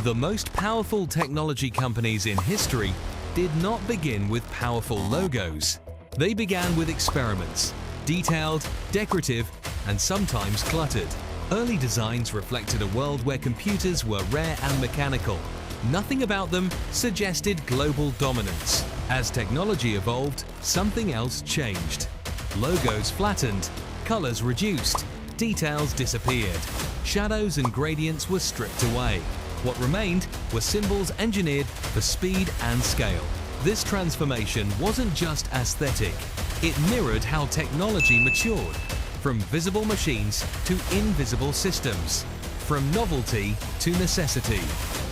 The most powerful technology companies in history did not begin with powerful logos. They began with experiments, detailed, decorative, and sometimes cluttered. Early designs reflected a world where computers were rare and mechanical. Nothing about them suggested global dominance. As technology evolved, something else changed. Logos flattened, colors reduced, details disappeared. Shadows and gradients were stripped away. What remained were symbols engineered for speed and scale. This transformation wasn't just aesthetic, it mirrored how technology matured, from visible machines to invisible systems, from novelty to necessity.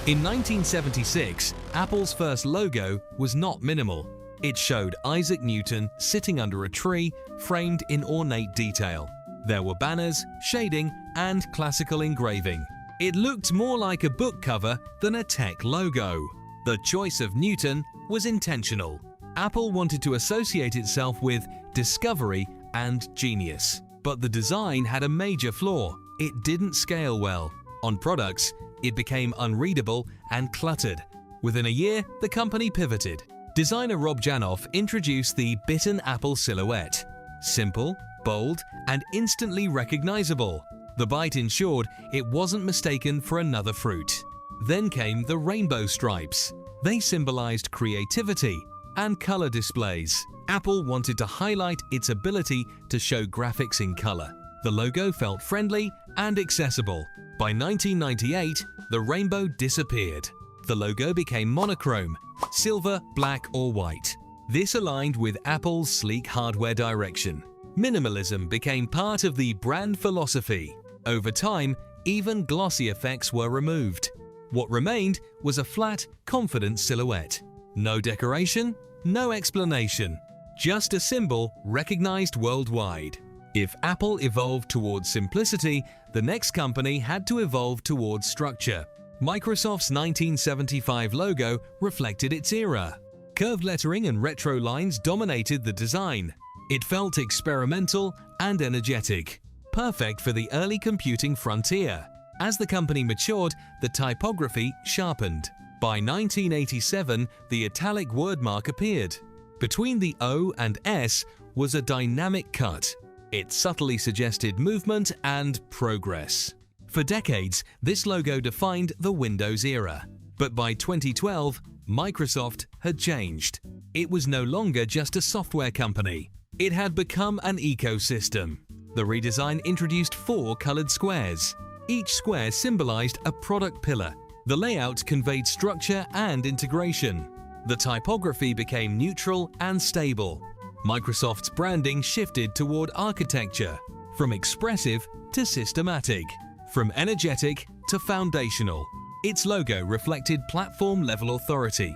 In 1976, Apple's first logo was not minimal. It showed Isaac Newton sitting under a tree, framed in ornate detail. There were banners, shading, and classical engraving. It looked more like a book cover than a tech logo. The choice of Newton was intentional. Apple wanted to associate itself with discovery and genius. But the design had a major flaw. It didn't scale well. On products, it became unreadable and cluttered. Within a year, the company pivoted. Designer Rob Janoff introduced the Bitten Apple silhouette. Simple, bold, and instantly recognizable. The bite ensured it wasn't mistaken for another fruit. Then came the rainbow stripes. They symbolized creativity and color displays. Apple wanted to highlight its ability to show graphics in color. The logo felt friendly and accessible. By 1998, the rainbow disappeared. The logo became monochrome, silver, black, or white. This aligned with Apple's sleek hardware direction. Minimalism became part of the brand philosophy. Over time, even glossy effects were removed. What remained was a flat, confident silhouette. No decoration, no explanation. Just a symbol recognized worldwide. If Apple evolved towards simplicity, the next company had to evolve towards structure. Microsoft's 1975 logo reflected its era. Curved lettering and retro lines dominated the design. It felt experimental and energetic, perfect for the early computing frontier. As the company matured, the typography sharpened. By 1987, the italic wordmark appeared. Between the O and S was a dynamic cut. It subtly suggested movement and progress. For decades, this logo defined the Windows era. But by 2012, Microsoft had changed. It was no longer just a software company. It had become an ecosystem. The redesign introduced 4 colored squares. Each square symbolized a product pillar. The layout conveyed structure and integration. The typography became neutral and stable. Microsoft's branding shifted toward architecture, from expressive to systematic, from energetic to foundational. Its logo reflected platform-level authority.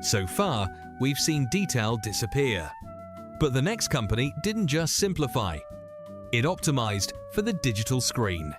So far, we've seen detail disappear. But the next company didn't just simplify. It optimized for the digital screen.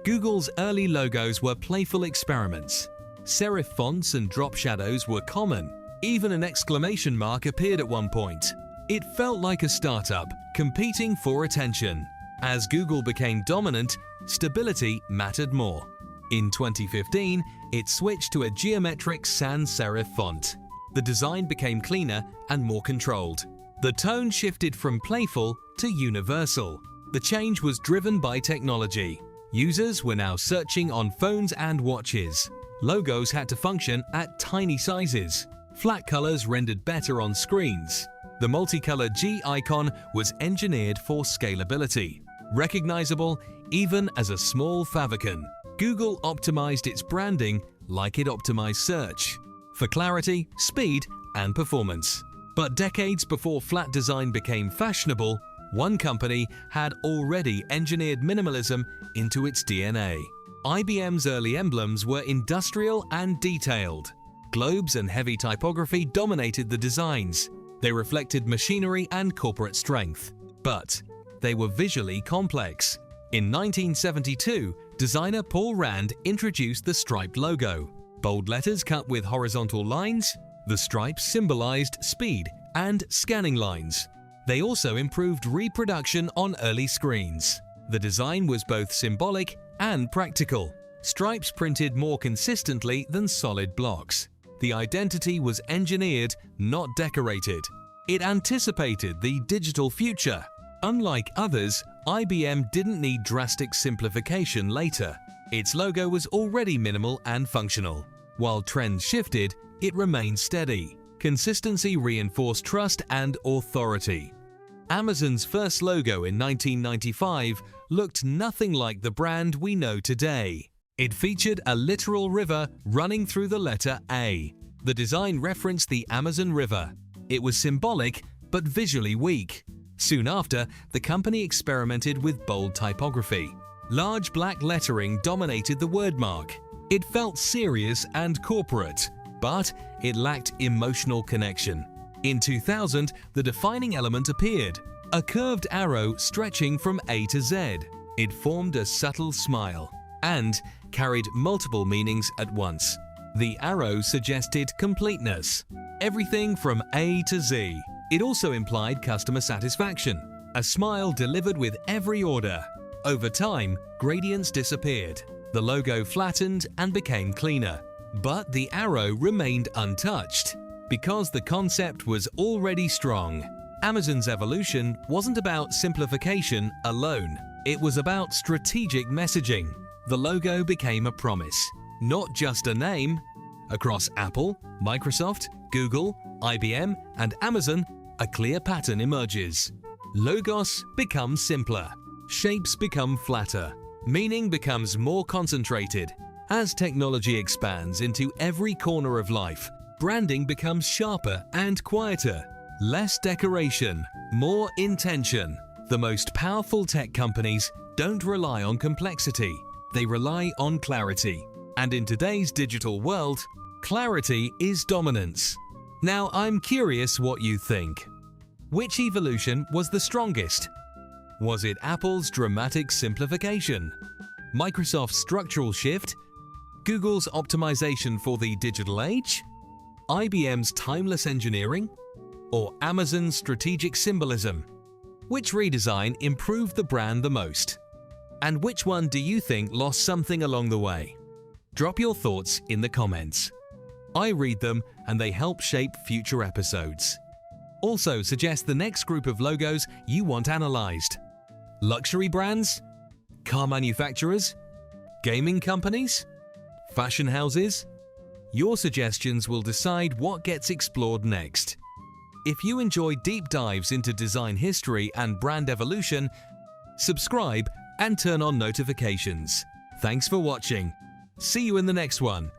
Google's early logos were playful experiments. Serif fonts and drop shadows were common. Even an exclamation mark appeared at one point. It felt like a startup, competing for attention. As Google became dominant, stability mattered more. In 2015, it switched to a geometric sans serif font. The design became cleaner and more controlled. The tone shifted from playful to universal. The change was driven by technology. Users were now searching on phones and watches. Logos had to function at tiny sizes. Flat colors rendered better on screens. The multicolored G icon was engineered for scalability. Recognizable even as a small favicon, Google optimized its branding like it optimized search, for clarity, speed, and performance. But decades before flat design became fashionable, one company had already engineered minimalism into its DNA. IBM's early emblems were industrial and detailed. Globes and heavy typography dominated the designs. They reflected machinery and corporate strength. But they were visually complex. In 1972, designer Paul Rand introduced the striped logo. Bold letters cut with horizontal lines. The stripes symbolized speed and scanning lines. They also improved reproduction on early screens. The design was both symbolic and practical. stripes printed more consistently than solid blocks. The identity was engineered, not decorated. It anticipated the digital future. Unlike others, IBM didn't need drastic simplification later. Its logo was already minimal and functional. While trends shifted, it remained steady. Consistency reinforced trust and authority. Amazon's first logo in 1995 looked nothing like the brand we know today. It featured a literal river running through the letter A. The design referenced the Amazon River. It was symbolic but visually weak. Soon after, the company experimented with bold typography. Large black lettering dominated the wordmark. It felt serious and corporate, but it lacked emotional connection. In 2000, the defining element appeared, a curved arrow stretching from A to Z. It formed a subtle smile and carried multiple meanings at once. The arrow suggested completeness, everything from A to Z. It also implied customer satisfaction, a smile delivered with every order. Over time, gradients disappeared. The logo flattened and became cleaner, but the arrow remained untouched because the concept was already strong. Amazon's evolution wasn't about simplification alone. It was about strategic messaging. The logo became a promise, not just a name. Across Apple, Microsoft, Google, IBM, and Amazon, a clear pattern emerges. Logos becomes simpler. Shapes become flatter. Meaning becomes more concentrated. As technology expands into every corner of life, branding becomes sharper and quieter. Less decoration, more intention. The most powerful tech companies don't rely on complexity. They rely on clarity. And in today's digital world, clarity is dominance. Now, I'm curious what you think. Which evolution was the strongest? Was it Apple's dramatic simplification, Microsoft's structural shift, Google's optimization for the digital age, IBM's timeless engineering, or Amazon's strategic symbolism? Which redesign improved the brand the most? And which one do you think lost something along the way? Drop your thoughts in the comments. I read them and they help shape future episodes. Also, suggest the next group of logos you want analyzed. Luxury brands? Car manufacturers? Gaming companies? Fashion houses? Your suggestions will decide what gets explored next. If you enjoy deep dives into design history and brand evolution, subscribe and turn on notifications. Thanks for watching. See you in the next one.